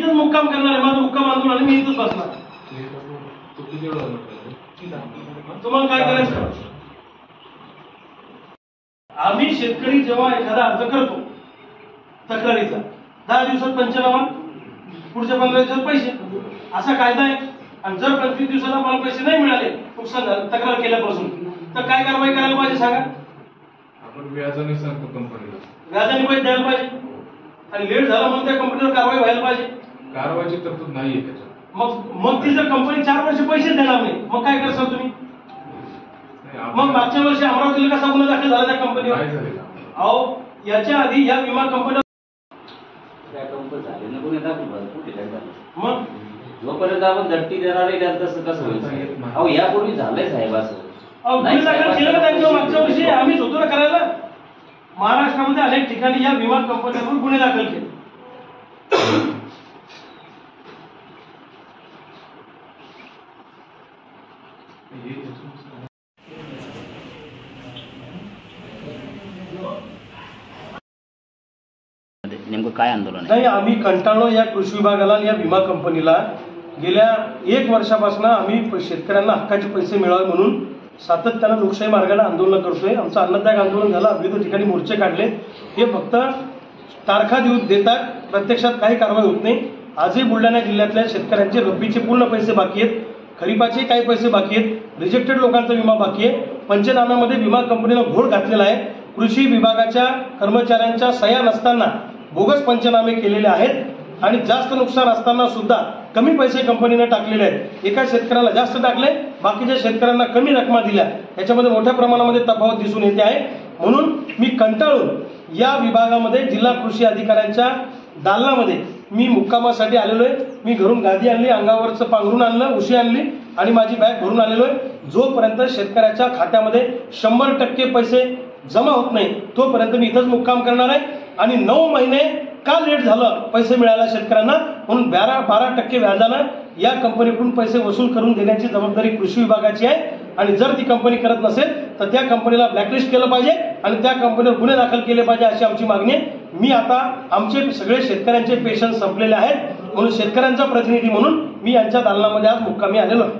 इथंच मुक्काम करणार आहे. माझं मुक्काम आंदोलन आणि मी इथंच बसणार. तुम्हाला काय करायचं? आम्ही शेतकरी जेव्हा एखादा अर्ज करतो तक्रारीचा 10 दिवसात पंचनामा, पुढच्या 15 दिवसात पैसे, असा कायदा आहे. आणि जर 25 दिवसाला मला पैसे नाही मिळाले नुकसान झालं तक्रार केल्यापासून, तर काय कारवाई करायला पाहिजे सांगा? आपण व्याजाने सांगतो कंपनीला, व्याजाने पैसे द्यायला पाहिजे. आणि लेट झाला म्हणून त्या कंपनीवर कारवाई व्हायला पाहिजे. कारवाईची तरतूद नाहीये त्याच्यात. मग ती जर कंपनी 4 वर्ष पैसे देणार नाही मग काय करसाल तुम्ही? मग मागच्या वर्षी अमरावतीला कसा गुन्हा दाखल झाला त्या कंपनीवर? अहो याच्या आधी या विमा कंपन्या मग जोपर्यंत आपण झटकी देणार नाही त्यात कसं होईल? अहो यापूर्वी झालंय साहेब असं. गुन्हे दाखल केलं ना त्यांच्यावर मागच्या वर्षी. आम्हीच होतो ना करायला. महाराष्ट्रामध्ये अनेक ठिकाणी या विमा कंपन्यांवर गुन्हे दाखल केले. नेमकं काय आंदोलन? नाही, आम्ही कंटाळलो या कृषी विभागाला आणि या विमा कंपनीला. गेल्या 1 वर्षापासून आम्ही शेतकऱ्यांना हक्काचे पैसे मिळावे म्हणून सातत्यानं लोकशाही मार्गाने आंदोलन करतोय. आमचं अन्नत्याग आंदोलन झालं, विविध ठिकाणी मोर्चे काढले. हे फक्त तारखा देतात, प्रत्यक्षात काही कारवाई होत नाही. आजही बुलढाणा जिल्ह्यातल्या शेतकऱ्यांचे रब्बीचे पूर्ण पैसे बाकी आहेत, खरीपाचे काही पैसे बाकी आहेत, रिजेक्टेड लोकांचा विमा बाकी आहे. पंचनाम्यामध्ये विमा कंपनीला घोळ घातलेला आहे. कृषी विभागाच्या कर्मचाऱ्यांच्या सह्या नसताना बोगस पंचनामे केलेले आहेत आणि जास्त नुकसान असताना सुद्धा कमी पैसे कंपनीने टाकलेले आहेत. एका शेतकऱ्याला जास्त टाकले, बाकीच्या शेतकऱ्यांना कमी रकमा दिल्या. याच्यामध्ये मोठ्या प्रमाणामध्ये तफावत दिसून येते आहे. म्हणून मी कंटाळून या विभागामध्ये जिल्हा कृषी अधिकाऱ्यांच्या दालनामध्ये मी मुक्कामासाठी आलेलो आहे. मी घरून गादी आणली, अंगावरचं पांघरून आणलं, उशी आणली आणि माझी बॅग भरून आलेलो आहे. जोपर्यंत शेतकऱ्याच्या खात्यामध्ये 100% पैसे जमा होत नाही तोपर्यंत मी इथंच मुक्काम करणार आहे. आणि 9 महिने का लेट झालं पैसे मिळायला शेतकऱ्यांना, म्हणून 12% व्याजानं या कंपनीकडून पैसे वसूल करून देण्याची जबाबदारी कृषी विभागाची आहे. आणि जर ती कंपनी करत नसेल तर त्या कंपनीला ब्लॅकलिस्ट केलं पाहिजे आणि त्या कंपनीवर गुन्हे दाखल केले पाहिजे अशी आमची मागणी आहे. मी आता आमचे सगळे शेतकऱ्यांचे पेशन्स संपलेले आहेत, म्हणून शेतकऱ्यांचा प्रतिनिधी म्हणून मी यांच्या दालनामध्ये आज मुक्कामी आलेलो आहे.